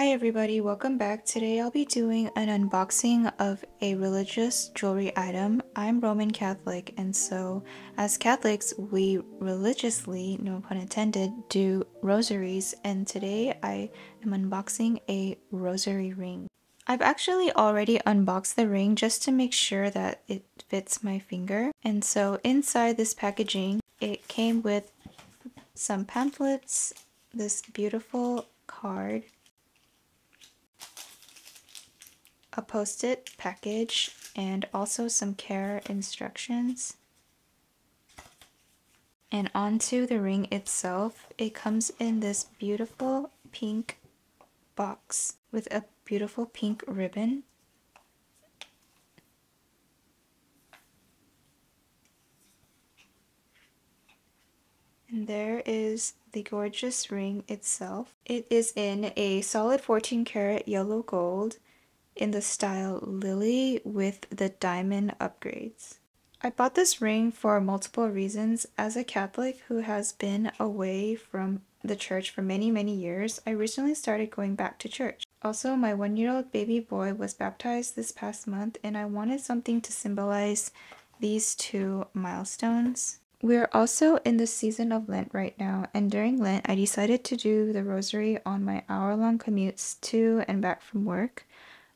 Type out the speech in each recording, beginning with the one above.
Hi everybody, welcome back. Today I'll be doing an unboxing of a religious jewelry item. I'm Roman Catholic, and so as Catholics we religiously, no pun intended, do rosaries, and today I am unboxing a rosary ring. I've actually already unboxed the ring just to make sure that it fits my finger, and so inside this packaging it came with some pamphlets, this beautiful card, a post-it package, and also some care instructions. And onto the ring itself, it comes in this beautiful pink box with a beautiful pink ribbon. And there is the gorgeous ring itself. It is in a solid 14 karat yellow gold in the style Lily with the diamond upgrades. I bought this ring for multiple reasons. As a Catholic who has been away from the church for many years, I recently started going back to church. Also, my 1-year-old baby boy was baptized this past month, and I wanted something to symbolize these two milestones. We're also in the season of Lent right now, and during Lent I decided to do the rosary on my hour-long commutes to and back from work.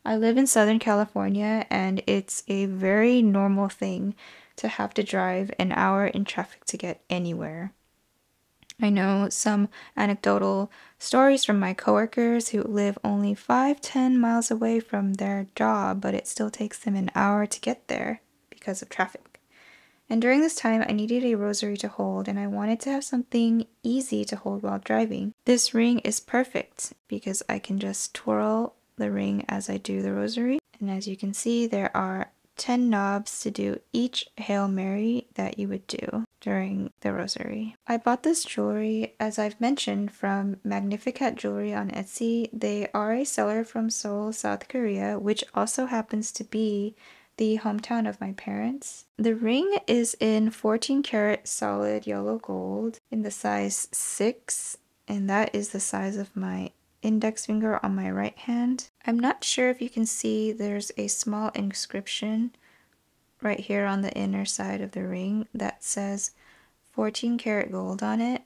I live in Southern California, and it's a very normal thing to have to drive an hour in traffic to get anywhere. I know some anecdotal stories from my coworkers who live only 5-10 miles away from their job, but it still takes them an hour to get there because of traffic. And during this time, I needed a rosary to hold, and I wanted to have something easy to hold while driving. This ring is perfect because I can just twirl the ring as I do the rosary. And as you can see, there are 10 knobs to do each Hail Mary that you would do during the rosary. I bought this jewelry, as I've mentioned, from Magnificat Jewelry on Etsy. They are a seller from Seoul, South Korea, which also happens to be the hometown of my parents. The ring is in 14 karat solid yellow gold in the size 6, and that is the size of my index finger on my right hand. I'm not sure if you can see, there's a small inscription right here on the inner side of the ring that says 14 karat gold on it,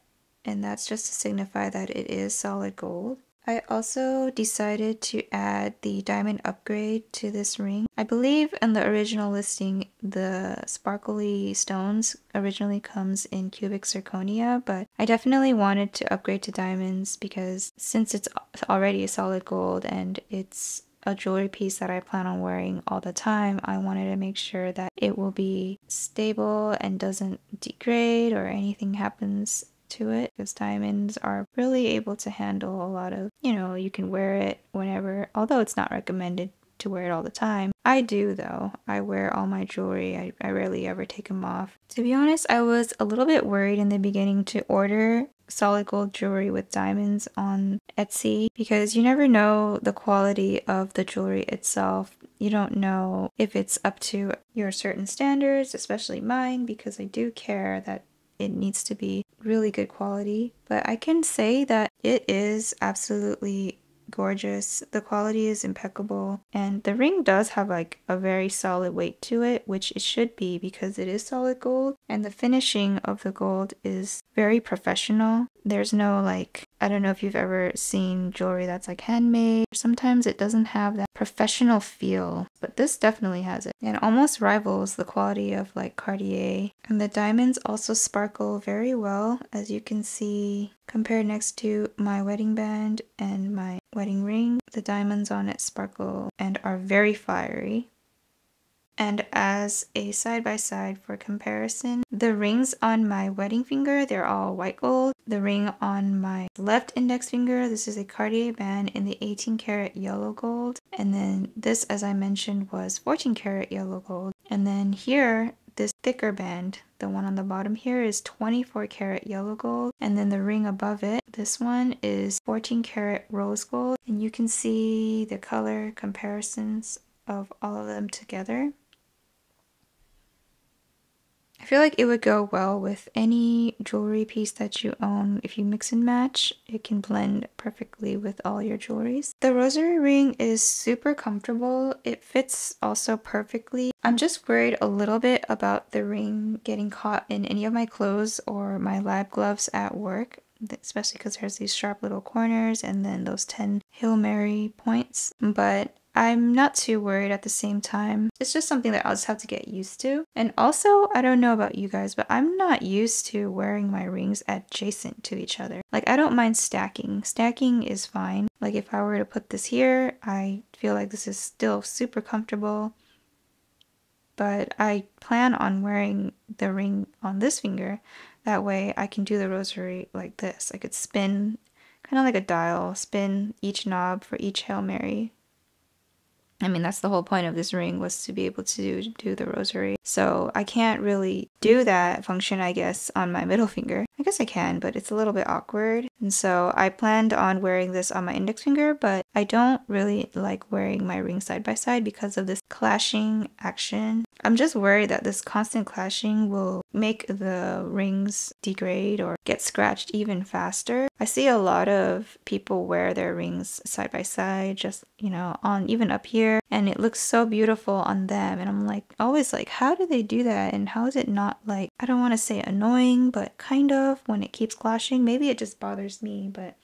and that's just to signify that it is solid gold. I also decided to add the diamond upgrade to this ring. I believe in the original listing the sparkly stones originally comes in cubic zirconia, but I definitely wanted to upgrade to diamonds because since it's already a solid gold and it's a jewelry piece that I plan on wearing all the time, I wanted to make sure that it will be stable and doesn't degrade or anything happens to it, because diamonds are really able to handle a lot of, you can wear it whenever, although it's not recommended to wear it all the time. I do though. I wear all my jewelry. I rarely ever take them off. To be honest, I was a little bit worried in the beginning to order solid gold jewelry with diamonds on Etsy because you never know the quality of the jewelry itself. You don't know if it's up to your certain standards, especially mine, because I do care that it needs to be really good quality. But I can say that it is absolutely gorgeous. The quality is impeccable, and the ring does have like a very solid weight to it, which it should be because it is solid gold, and the finishing of the gold is very professional. There's no like, I don't know if you've ever seen jewelry that's like handmade. Sometimes it doesn't have that professional feel, but this definitely has it, and almost rivals the quality of like Cartier. And the diamonds also sparkle very well, as you can see compared next to my wedding band and my wedding ring. The diamonds on it sparkle and are very fiery. And as a side-by-side for comparison, the rings on my wedding finger, they're all white gold. The ring on my left index finger, this is a Cartier band in the 18 karat yellow gold. And then this, as I mentioned, was 14 karat yellow gold. And then here, this thicker band, the one on the bottom here, is 24 karat yellow gold. And then the ring above it, this one is 14 karat rose gold. And you can see the color comparisons of all of them together. I feel like it would go well with any jewelry piece that you own. If you mix and match, it can blend perfectly with all your jewelries. The rosary ring is super comfortable. It fits also perfectly. I'm just worried a little bit about the ring getting caught in any of my clothes or my lab gloves at work, especially because there's these sharp little corners and then those 10 Hail Mary points. But I'm not too worried at the same time. It's just something that I'll just have to get used to. And also, I don't know about you guys, but I'm not used to wearing my rings adjacent to each other. Like, I don't mind stacking. Stacking is fine. Like, if I were to put this here, I feel like this is still super comfortable. But I plan on wearing the ring on this finger. That way I can do the rosary like this. I could spin, kind of like a dial, spin each knob for each Hail Mary. I mean, that's the whole point of this ring, was to be able to do the rosary. So I can't really do that function, I guess, on my middle finger. I guess I can, but it's a little bit awkward. And so I planned on wearing this on my index finger, but I don't really like wearing my ring side by side because of this clashing action. I'm just worried that this constant clashing will make the rings degrade or get scratched even faster. I see a lot of people wear their rings side by side, just, you know, on even up here, and it looks so beautiful on them. And I'm like, always like, how do they do that? And how is it not, like, I don't want to say annoying, but kind of, when it keeps clashing? Maybe it just bothers me, but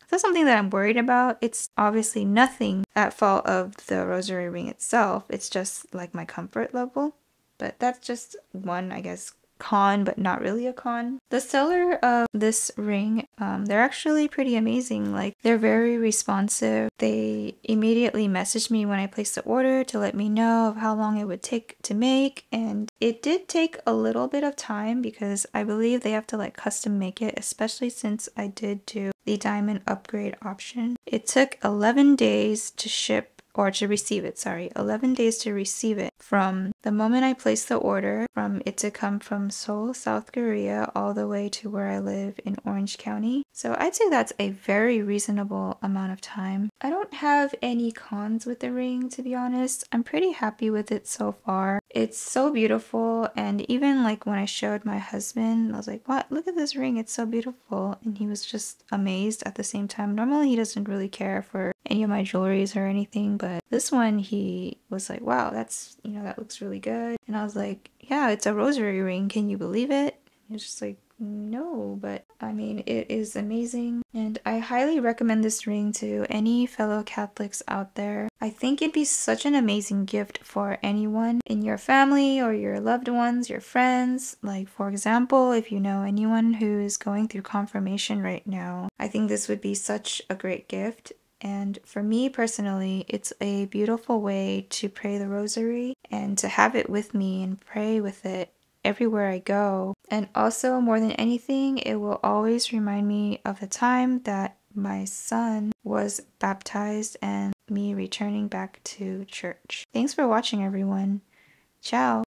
that's something that I'm worried about. It's obviously nothing at fault of the rosary ring itself. It's just like my comfort level. But that's just one, I guess, con, but not really a con. The seller of this ring, they're actually pretty amazing. Like, they're very responsive. They immediately messaged me when I placed the order to let me know of how long it would take to make, and it did take a little bit of time because I believe they have to like custom make it, especially since I did do the diamond upgrade option. It took 11 days to ship, or to receive it, sorry, 11 days to receive it from the moment I placed the order, from it to come from Seoul, South Korea, all the way to where I live in Orange County. So I'd say that's a very reasonable amount of time. I don't have any cons with the ring, to be honest. I'm pretty happy with it so far. It's so beautiful, and even like when I showed my husband, I was like, what? Look at this ring, it's so beautiful. And he was just amazed at the same time. Normally he doesn't really care for any of my jewelries or anything, but this one he was like, wow, that's, you know, that looks really good. And I was like, yeah, it's a rosary ring, can you believe it? He was just like, no, but I mean, it is amazing, and I highly recommend this ring to any fellow Catholics out there. I think it'd be such an amazing gift for anyone in your family or your loved ones, your friends. Like, for example, if you know anyone who is going through confirmation right now, I think this would be such a great gift. And for me personally, it's a beautiful way to pray the rosary and to have it with me and pray with it everywhere I go. And also, more than anything, it will always remind me of the time that my son was baptized and me returning back to church. Thanks for watching, everyone. Ciao!